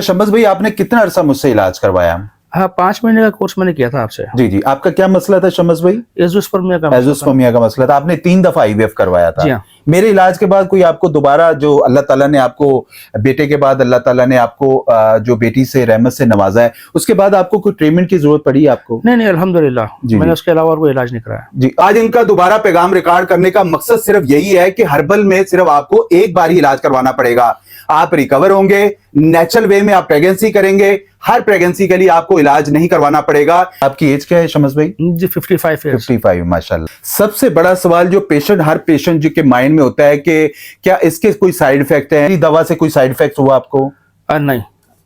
शम्स भाई, आपने कितना अरसा मुझसे इलाज करवाया? हाँ, 5 महीने का कोर्स मैंने किया था आपसे। जी जी, आपका क्या मसला था शम्स भाई? एज़ोस्पर्मिया का मसला था। एज़ोस्पर्मिया का मसला था। आपने 3 दफा आईवीएफ करवाया था। जी हाँ। मेरे इलाज के बाद कोई आपको दोबारा, जो अल्लाह ताला ने आपको बेटे के बाद अल्लाह ताला ने आपको जो बेटी से रहमत से नवाजा है, उसके बाद आपको कोई ट्रीटमेंट की जरूरत पड़ी आपको? नहीं अल्हम्दुलिल्लाह, जी, मैंने जी। उसके अलावा और कोई इलाज नहीं कराया। जी, आज इनका दोबारा पैगाम रिकॉर्ड करने का मकसद सिर्फ यही है कि हर्बल में सिर्फ आपको एक बार ही इलाज करवाना पड़ेगा। आप रिकवर होंगे, नेचुरल वे में आप प्रेगनेंसी करेंगे, हर प्रेगनेंसी के लिए आपको इलाज नहीं करवाना पड़ेगा। आपकी एज क्या है शम्स भाई? जी 55 इयर्स। 55, माशाल्लाह। सबसे बड़ा सवाल जो हर पेशेंट जो के माइंड में होता है कि क्या इसके कोई साइड इफेक्ट है? इस दवा से कोई साइड इफेक्ट हुआ आपको? नहीं,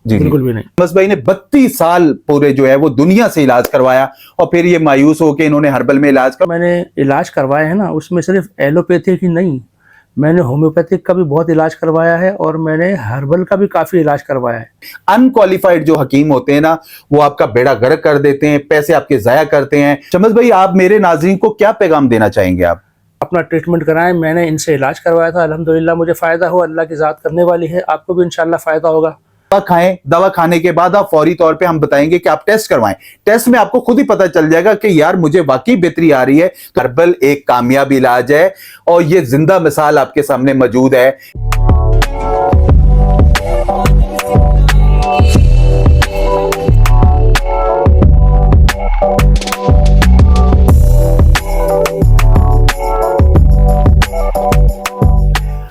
जी बिल्कुल भी नहीं। शम्स भाई ने 32 साल पूरे जो है वो दुनिया से इलाज करवाया और फिर ये मायूस होकर इन्होंने हर्बल में इलाज मैंने इलाज करवाया है ना, उसमें सिर्फ एलोपैथिक ही नहीं, मैंने होम्योपैथिक का भी बहुत इलाज करवाया है और मैंने हर्बल का भी काफी इलाज करवाया है। अनक्वालिफाइड जो हकीम होते हैं ना, वो आपका बेड़ा गर्क कर देते हैं, पैसे आपके जाया करते हैं। शम्स भाई, आप मेरे नाज़रीन को क्या पैगाम देना चाहेंगे? आप अपना ट्रीटमेंट कराएं। मैंने इनसे इलाज करवाया था, अल्हम्दुलिल्लाह मुझे फायदा हुआ। अल्लाह की ज़ात करने वाली है, आपको भी इंशाल्लाह फायदा होगा। दवा खाएं, दवा खाने के बाद आप फौरी तौर पे हम बताएंगे कि आप टेस्ट करवाएं। टेस्ट में आपको खुद ही पता चल जाएगा कि यार मुझे वाकई बेहतरी आ रही है। हर्बल एक कामयाब इलाज है और ये जिंदा मिसाल आपके सामने मौजूद है।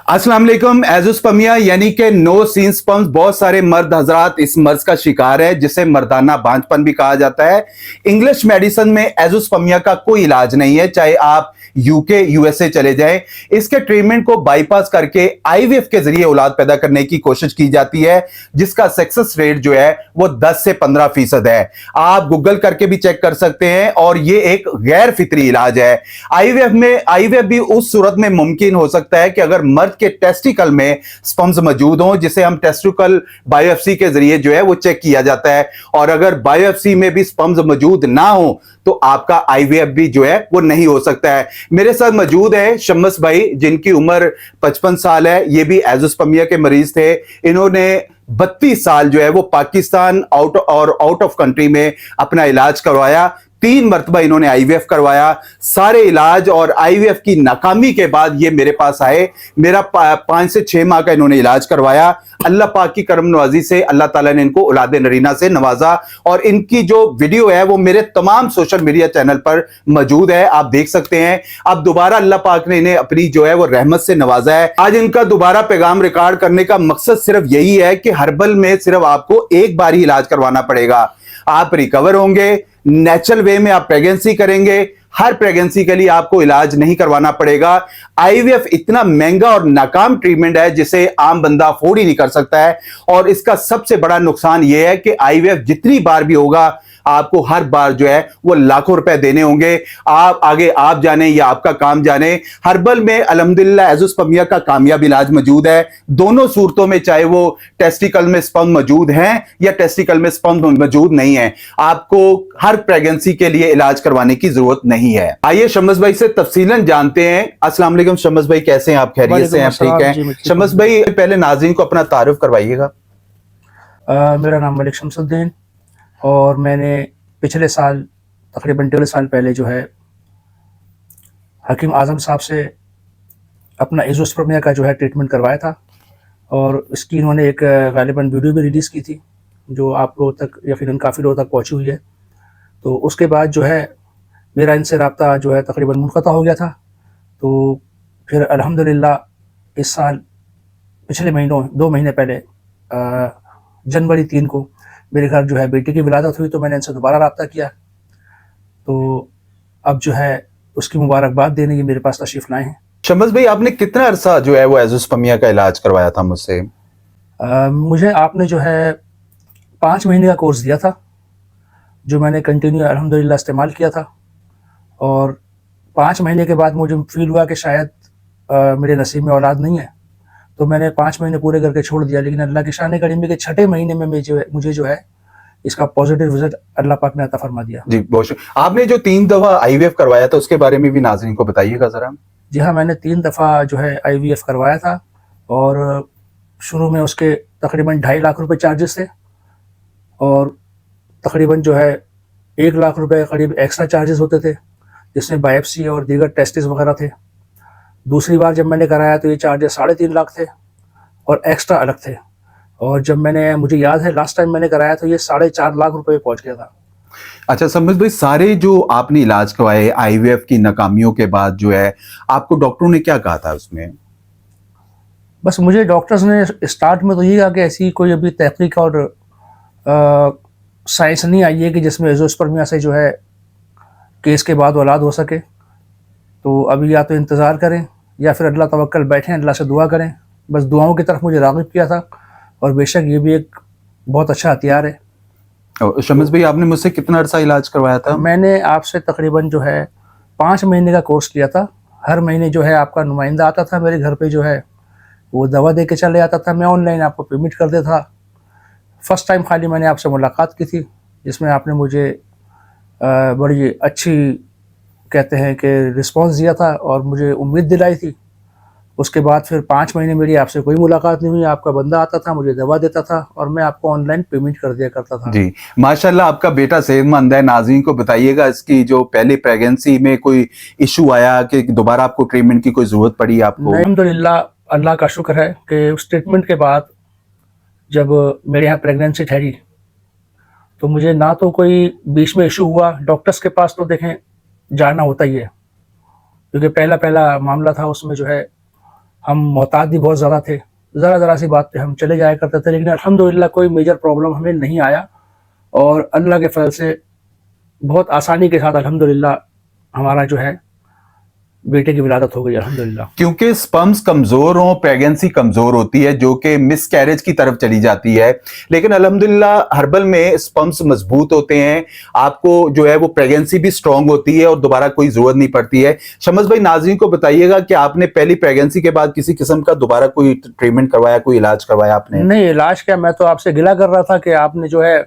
अस्सलाम वालेकुम। एज़ोस्पर्मिया यानी कि नो सीन स्पर्म्स, बहुत सारे मर्द हजरात इस मर्ज का शिकार है जिसे मर्दाना बांझपन भी कहा जाता है। इंग्लिश मेडिसिन में एज़ोस्पर्मिया का कोई इलाज नहीं है, चाहे आप यूके यूएसए चले जाएं। इसके ट्रीटमेंट को बाईपास करके आईवीएफ के जरिए औलाद पैदा करने की कोशिश की जाती है, जिसका सक्सेस रेट जो है वो 10 से 15% है। आप गूगल करके भी चेक कर सकते हैं और ये एक गैर फितरी इलाज है। आईवीएफ भी उस सूरत में मुमकिन हो सकता है कि अगर मर्द के टेस्टिकल में स्पर्म्स मौजूद हों, जिसे हम टेस्टिकल बायोप्सी के जरिए जो है वो चेक किया जाता है, और अगर बायोप्सी में भी स्पर्म्स मौजूद ना हो तो आपका आईवीएफ भी जो है वो नहीं हो सकता है। मेरे साथ मौजूद है शम्स भाई, जिनकी उम्र 55 साल है। ये भी एज़ोस्पर्मिया के मरीज थे। इन्होंने 32 साल जो है वो पाकिस्तान आउट ऑफ कंट्री में अपना इलाज करवाया। 3 मरतबा इन्होंने आईवीएफ करवाया। सारे इलाज और आईवीएफ की नाकामी के बाद ये मेरे पास आए। मेरा 5 से 6 माह का इन्होंने इलाज करवाया। अल्लाह पाक की करम नवाजी से अल्लाह ताला ने इनको औलाद नरीना से नवाजा और इनकी जो वीडियो है वो मेरे तमाम सोशल मीडिया चैनल पर मौजूद है, आप देख सकते हैं। अब दोबारा अल्लाह पाक ने इन्हें अपनी जो है वो रहमत से नवाजा है। आज इनका दोबारा पैगाम रिकॉर्ड करने का मकसद सिर्फ यही है कि हर्बल में सिर्फ आपको एक बार ही इलाज करवाना पड़ेगा। आप रिकवर होंगे, नेचुरल वे में आप प्रेगनेंसी करेंगे, हर प्रेगनेंसी के लिए आपको इलाज नहीं करवाना पड़ेगा। आईवीएफ इतना महंगा और नाकाम ट्रीटमेंट है जिसे आम बंदा अफोर्ड ही नहीं कर सकता है, और इसका सबसे बड़ा नुकसान यह है कि आईवीएफ जितनी बार भी होगा आपको हर बार जो है वो लाखों रुपए देने होंगे। आप आगे आप जाने या आपका काम जाने। हर्बल में अल्हम्दुलिल्लाह एज़ोस्पर्मिया का कामयाब इलाज मौजूद है दोनों सूरतों में, चाहे वो टेस्टिकल में स्पर्म मौजूद हैं या टेस्टिकल में स्पर्म मौजूद नहीं है। आपको हर प्रेगनेंसी के लिए इलाज करवाने की जरूरत नहीं है। आइए शम्स भाई से तफसीलन जानते हैं। अस्सलाम वालेकुम शम्स भाई, कैसे हैं आप? खैरियत से हैं? ठीक हैं शम्स भाई? पहले नाज़रीन को अपना तारुफ करवाइएगा। मेरा नाम मलिक शमसुद्दीन और मैंने पिछले साल तकरीबन 1.5 साल पहले जो है हकीम आज़म साहब से अपना एज़ोस्पर्मिया का जो है ट्रीटमेंट करवाया था, और इसकी इन्होंने एक गालिबन वीडियो भी रिलीज़ की थी जो आप लोगों तक यकीनन काफ़ी लोगों तक पहुंची हुई है। तो उसके बाद जो है मेरा इनसे रब्ता जो है तकरीबन मुनक़ता हो गया था। तो फिर अल्हम्दुलिल्लाह इस साल पिछले महीनों 2 महीने पहले जनवरी 3 को मेरे घर जो है बेटी की विलादत हुई, तो मैंने इनसे दोबारा रब्ता किया। तो अब जो है उसकी मुबारकबाद देने की मेरे पास तशरीफ़ लाए हैं। शम्स भाई, आपने कितना अरसा जो है वो एज़ोस्पर्मिया का इलाज करवाया था मुझसे? मुझे आपने जो है 5 महीने का कोर्स दिया था, जो मैंने कंटिन्यू अल्हम्दुलिल्लाह इस्तेमाल किया था, और 5 महीने के बाद मुझे फील हुआ कि शायद मेरे नसीब में औलाद नहीं है, तो मैंने 5 महीने पूरे करके छोड़ दिया। लेकिन अल्लाह की शान करीम के 6ठे महीने में मुझे जो है इसका पॉजिटिव रिजल्ट अल्लाह पाक ने अता फरमा दिया। जी बहुत शुक्रिया। आपने जो 3 दफा आईवीएफ करवाया था उसके बारे में भी नाज़रीन को बताइएगा जरा। जी हाँ, मैंने 3 दफ़ा जो है आईवीएफ करवाया था, और शुरू में उसके तकरीबन 2.5 लाख रुपए चार्जेस थे और तकरीबन जो है 1 लाख रुपए करीब एक्स्ट्रा चार्जेस होते थे, जिसमें बायोप्सी और दीगर टेस्टिस वगैरह थे। दूसरी बार जब मैंने कराया तो ये चार्जेस 3.5 लाख थे और एक्स्ट्रा अलग थे। और जब मुझे याद है लास्ट टाइम मैंने कराया तो ये 4.5 लाख रुपए पहुंच गया था। अच्छा समझ भाई, सारे जो आपने इलाज करवाए आईवीएफ की नाकामियों के बाद जो है, आपको डॉक्टरों ने क्या कहा था उसमें? बस मुझे डॉक्टर्स ने स्टार्ट में तो ये कहा कि ऐसी कोई अभी तहकीक और साइंस नहीं आई है कि जिसमें एज़ोस्पर्मिया से जो है केस के बाद औलाद हो सके। तो अभी या तो इंतज़ार करें या फिर अल्लाह तवक्कल बैठें, अल्लाह से दुआ करें। बस दुआओं की तरफ मुझे राग़िब किया था और बेशक ये भी एक बहुत अच्छा हथियार है। शम्स भाई, आपने मुझसे कितना अरसा इलाज करवाया था? मैंने आपसे तकरीबन जो है 5 महीने का कोर्स किया था। हर महीने जो है आपका नुमाइंदा आता था मेरे घर पे, जो है वो दवा दे के चले आता था। मैं ऑनलाइन आपको पेमेंट कर देता था। फर्स्ट टाइम खाली मैंने आपसे मुलाकात की थी, जिसमें आपने मुझे बड़ी अच्छी कहते हैं कि रिस्पांस दिया था और मुझे उम्मीद दिलाई थी। उसके बाद फिर 5 महीने मेरी आपसे कोई मुलाकात नहीं हुई। आपका बंदा आता था, मुझे दवा देता था और मैं आपको ऑनलाइन पेमेंट कर दिया करता था। जी माशाल्लाह, आपका बेटा सेहतमंद है। नाज़रीन को बताइएगा, इसकी जो पहली प्रेगनेंसी में कोई इशू आया कि दोबारा आपको ट्रीटमेंट की कोई जरूरत पड़ी आपको? अल्हम्दुलिल्लाह, अल्लाह का शुक्र है कि उस ट्रीटमेंट के बाद जब मेरे यहाँ प्रेगनेंसी ठहरी तो मुझे ना तो कोई बीच में इशू हुआ। डॉक्टर्स के पास तो देखें जाना होता ही है, क्योंकि पहला मामला था, उसमें जो है हम मोहताज भी बहुत ज़्यादा थे। ज़रा सी बात पे हम चले जाया करते थे, लेकिन अल्हम्दुलिल्लाह कोई मेजर प्रॉब्लम हमें नहीं आया और अल्लाह के फजल से बहुत आसानी के साथ अल्हम्दुलिल्लाह हमारा जो है बेटे की विलादत हो गई अल्हम्दुलिल्लाह। क्योंकि स्पर्म्स कमजोर हो, प्रेगनेंसी कमजोर होती है, जो कि मिसकैरेज की तरफ चली जाती है। लेकिन अल्हम्दुलिल्लाह हर्बल में स्पर्म्स मजबूत होते हैं, आपको जो है वो प्रेगनेंसी भी स्ट्रांग होती है और दोबारा कोई जरूरत नहीं पड़ती है। शम्स भाई, नाज़रीन को बताइएगा कि आपने पहली प्रेगनेंसी के बाद किसी किस्म का दोबारा कोई ट्रीटमेंट करवाया, कोई इलाज करवाया आपने? नहीं, इलाज क्या, मैं तो आपसे गिला कर रहा था कि आपने जो है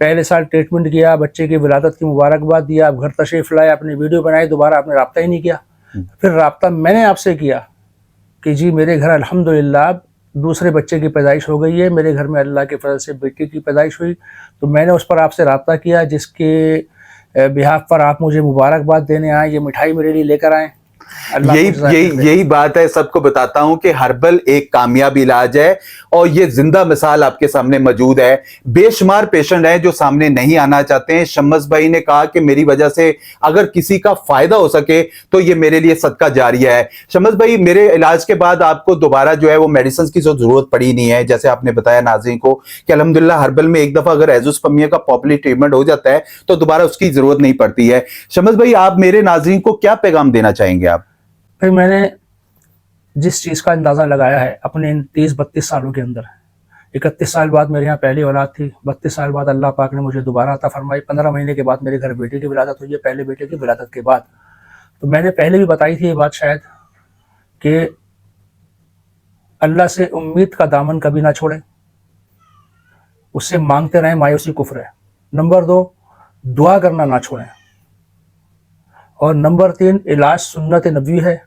पहले साल ट्रीटमेंट किया, बच्चे की विलादत की मुबारकबाद दिया, आप घर तशरीफ लाए, अपनी वीडियो बनाई, दोबारा आपने रब्ता ही नहीं किया। फिर रब्ता मैंने आपसे किया कि जी मेरे घर अल्हम्दुलिल्लाह दूसरे बच्चे की पैदाइश हो गई है, मेरे घर में अल्लाह के फजल से बेटी की पैदाइश हुई। तो मैंने उस पर आपसे रब्ता किया, जिसके बिहाफ पर आप मुझे मुबारकबाद देने आए, ये मिठाई मेरे लिए लेकर आए। यही बात है, सबको बताता हूं कि हर्बल एक कामयाब इलाज है और ये जिंदा मिसाल आपके सामने मौजूद है। बेशुमार पेशेंट हैं जो सामने नहीं आना चाहते हैं। शम्स भाई ने कहा कि मेरी वजह से अगर किसी का फायदा हो सके तो ये मेरे लिए सदका जारिया है। शम्स भाई, मेरे इलाज के बाद आपको दोबारा जो है वो मेडिसिन की जरूरत पड़ी नहीं है, जैसे आपने बताया नाज़रीन को कि अल्हम्दुलिल्लाह हर्बल में एक दफा अगर एज़ोस्पर्मिया का प्रॉपर्ली ट्रीटमेंट हो जाता है तो दोबारा उसकी जरूरत नहीं पड़ती है। शम्स भाई, आप मेरे नाज़रीन को क्या पैगाम देना चाहेंगे? आप फिर मैंने जिस चीज़ का अंदाज़ा लगाया है अपने इन 30-32 सालों के अंदर, 31 साल बाद मेरे यहाँ पहली औलाद थी, 32 साल बाद अल्लाह पाक ने मुझे दोबारा अता फरमाई, 15 महीने के बाद मेरे घर बेटे की विलादत हुई है, पहले बेटे की विलादत के बाद। तो मैंने पहले भी बताई थी ये बात शायद कि अल्लाह से उम्मीद का दामन कभी ना छोड़ें, उससे मांगते रहें, मायूसी कुफ्र है। नंबर 2, दुआ करना ना छोड़ें। और नंबर 3, इलाज सुन्नत नबवी है,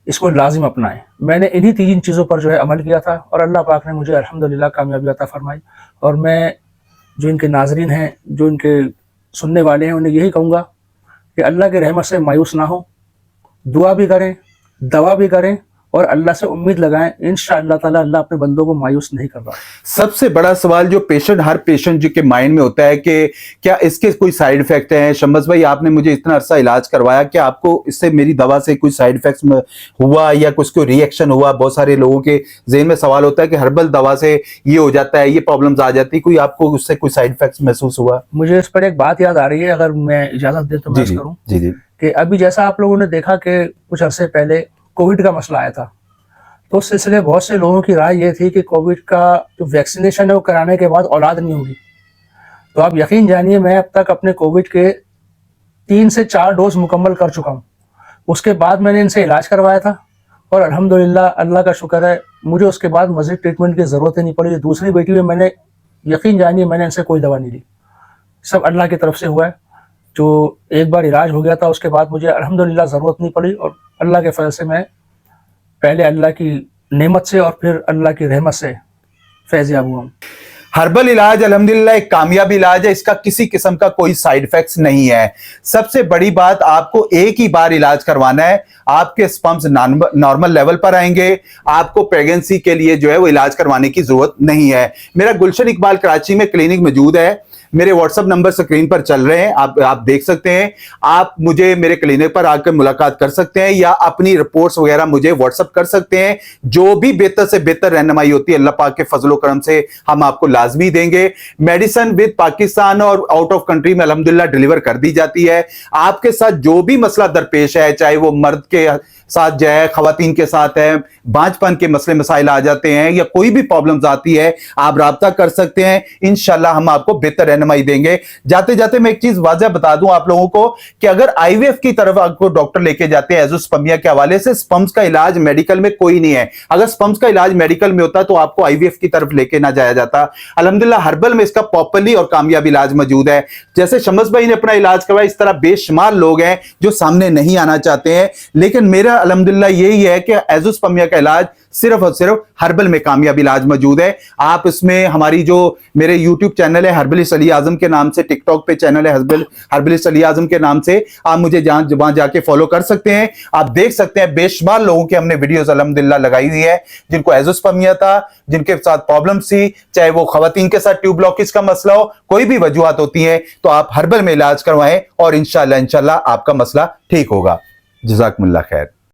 इसको लाजिम अपनाएं। मैंने इन्हीं 3 चीज़ों पर जो है अमल किया था और अल्लाह पाक ने मुझे अल्हम्दुलिल्लाह कामयाबी अता फरमाई। और मैं जो इनके नाजरीन हैं, जो इनके सुनने वाले हैं, उन्हें यही कहूँगा कि अल्लाह के रहमत से मायूस ना हो, दुआ भी करें, दवा भी करें और अल्लाह से उम्मीद लगाएं। इंशाअल्लाह ताला अल्लाह अपने बंदों को मायूस नहीं कर रहा। सबसे बड़ा सवाल जो हर पेशेंट जो के माइंड में होता है कि क्या इसके कोई साइड इफेक्ट हैं? शम्स भाई, आपने मुझे इतना अरसा इलाज करवाया, क्या आपको इससे मेरी दवा से कोई साइड इफेक्ट्स हुआ या कुछ को रिएक्शन हुआ? बहुत सारे लोगों के ज़हन में सवाल होता है कि हर्बल दवा से ये हो जाता है, ये प्रॉब्लम्स आ जाती है, कोई आपको उससे कोई साइड इफेक्ट्स महसूस हुआ? मुझे इस पर एक बात याद आ रही है, अगर मैं इजाज़त दें तो मैं करूँ। जी, कि अभी जैसा आप लोगों ने देखा कि कुछ अरसे पहले कोविड का मसला आया था, तो उस सिलसिले बहुत से लोगों की राय ये थी कि कोविड का जो वैक्सीनेशन है वो कराने के बाद औलाद नहीं होगी। तो आप यकीन जानिए, मैं अब तक अपने कोविड के 3 से 4 डोज मुकम्मल कर चुका हूँ। उसके बाद मैंने इनसे इलाज करवाया था और अल्हम्दुलिल्लाह अल्लाह का शुक्र है, मुझे उसके बाद मज़ीद ट्रीटमेंट की ज़रूरत ही नहीं पड़ी। दूसरी बेटी में मैंने, यकीन जानिए, मैंने इनसे कोई दवा नहीं ली, सब अल्लाह की तरफ से हुआ है। जो एक बार इलाज हो गया था उसके बाद मुझे अल्हम्दुलिल्लाह ज़रूरत नहीं पड़ी और अल्लाह के फजल से मैं पहले अल्लाह की नेमत से और फिर अल्लाह की रहमत से फैज़ याब हुआ हूँ। हर्बल इलाज अल्हम्दुलिल्लाह एक कामयाब इलाज है, इसका किसी किस्म का कोई साइड इफेक्ट्स नहीं है। सबसे बड़ी बात, आपको एक ही बार इलाज करवाना है, आपके स्पर्म्स नॉर्मल लेवल पर आएंगे, आपको प्रेगनेंसी के लिए जो है वो इलाज करवाने की जरूरत नहीं है। मेरा गुलशन इकबाल कराची में क्लिनिक मौजूद है, मेरे व्हाट्सएप नंबर स्क्रीन पर चल रहे हैं, आप देख सकते हैं। आप मुझे मेरे क्लिनिक पर आकर मुलाकात कर सकते हैं या अपनी रिपोर्ट्स वगैरह मुझे व्हाट्सएप कर सकते हैं। जो भी बेहतर से बेहतर रहनुमाई होती है अल्लाह पाक के फजलो करम से हम आपको लाजमी देंगे। मेडिसिन विद पाकिस्तान और आउट ऑफ कंट्री में अल्हम्दुलिल्लाह डिलीवर कर दी जाती है। आपके साथ जो भी मसला दरपेश है, चाहे वो मर्द के साथ जो है, खवातीन के साथ है, बांझपन के मसले मसाइल आ जाते हैं या कोई भी प्रॉब्लम्स आती है, आप राब्ता कर सकते हैं। इंशाल्लाह हम आपको बेहतर रहनुमाई देंगे। जाते जाते मैं एक चीज वाज़ह बता दूं आप लोगों को कि अगर आईवीएफ की तरफ आपको डॉक्टर लेके जाते हैं एज़ोस्पर्मिया के हवाले से, स्पर्म्स का इलाज मेडिकल में कोई नहीं है। अगर स्पर्म्स का इलाज मेडिकल में होता तो आपको आईवीएफ की तरफ लेके ना जाया जाता। अल्हम्दुलिल्लाह हर्बल में इसका प्रॉपर्ली और कामयाब इलाज मौजूद है। जैसे शमस भाई ने अपना इलाज करवाया, इस तरह बेशुमार लोग हैं जो सामने नहीं आना चाहते हैं। लेकिन मेरा अल्हम्दुलिल्लाह यही है कि एज़ोस्पर्मिया का इलाज सिर्फ और सिर्फ हर्बल में कामयाब इलाज मौजूद है। आप इसमें हमारी जो मेरे यूट्यूब चैनल है हर्बलिस्ट अली आजम के नाम से, टिकटॉक पे चैनल है हर्बलिस्ट अली आजम के नाम से, आप मुझे वहां जाके फॉलो कर सकते हैं। आप देख सकते हैं बेशुमार लोगों की हमने वीडियोस अल्हम्दुलिल्लाह लगाई हुई है जिनको एज़ोस्पर्मिया था, जिनके साथ प्रॉब्लम थी, चाहे वो खवातीन के साथ ट्यूब ब्लॉकेज का मसला हो, कोई भी वजूहत होती है, तो आप हर्बल में इलाज करवाएं और इंशाल्लाह आपका मसला ठीक होगा। जज़ाकुमुल्लाह खैर।